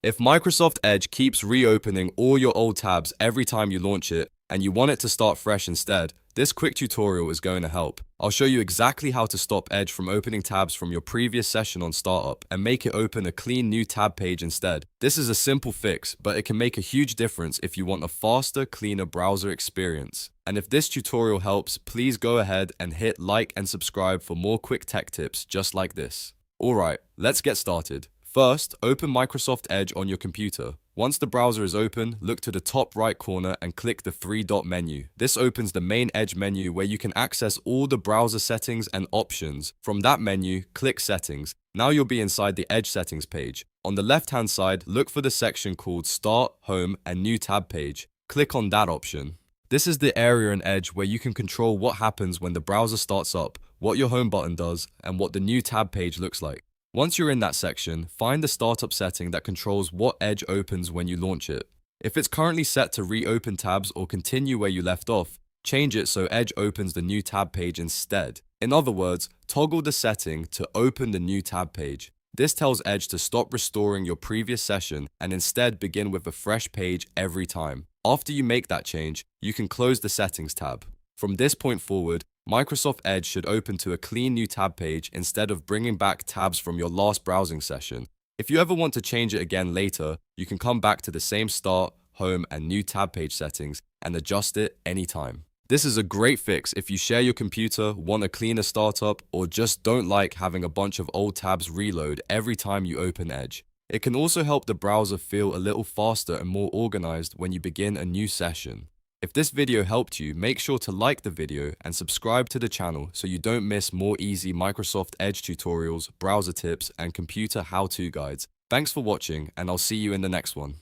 If Microsoft Edge keeps reopening all your old tabs every time you launch it, and you want it to start fresh instead, this quick tutorial is going to help. I'll show you exactly how to stop Edge from opening tabs from your previous session on startup and make it open a clean new tab page instead. This is a simple fix, but it can make a huge difference if you want a faster, cleaner browser experience. And if this tutorial helps, please go ahead and hit like and subscribe for more quick tech tips just like this. Alright, let's get started. First, open Microsoft Edge on your computer. Once the browser is open, look to the top right corner and click the three-dot menu. This opens the main Edge menu where you can access all the browser settings and options. From that menu, click Settings. Now you'll be inside the Edge settings page. On the left-hand side, look for the section called Start, Home, and New Tab Page. Click on that option. This is the area in Edge where you can control what happens when the browser starts up, what your home button does, and what the new tab page looks like. Once you're in that section, find the startup setting that controls what Edge opens when you launch it. If it's currently set to reopen tabs or continue where you left off, change it so Edge opens the new tab page instead. In other words, toggle the setting to open the new tab page. This tells Edge to stop restoring your previous session and instead begin with a fresh page every time. After you make that change, you can close the Settings tab. From this point forward, Microsoft Edge should open to a clean new tab page instead of bringing back tabs from your last browsing session. If you ever want to change it again later, you can come back to the same Start, Home, and New Tab Page settings and adjust it anytime. This is a great fix if you share your computer, want a cleaner startup, or just don't like having a bunch of old tabs reload every time you open Edge. It can also help the browser feel a little faster and more organized when you begin a new session. If this video helped you, make sure to like the video and subscribe to the channel so you don't miss more easy Microsoft Edge tutorials, browser tips, and computer how-to guides. Thanks for watching, and I'll see you in the next one.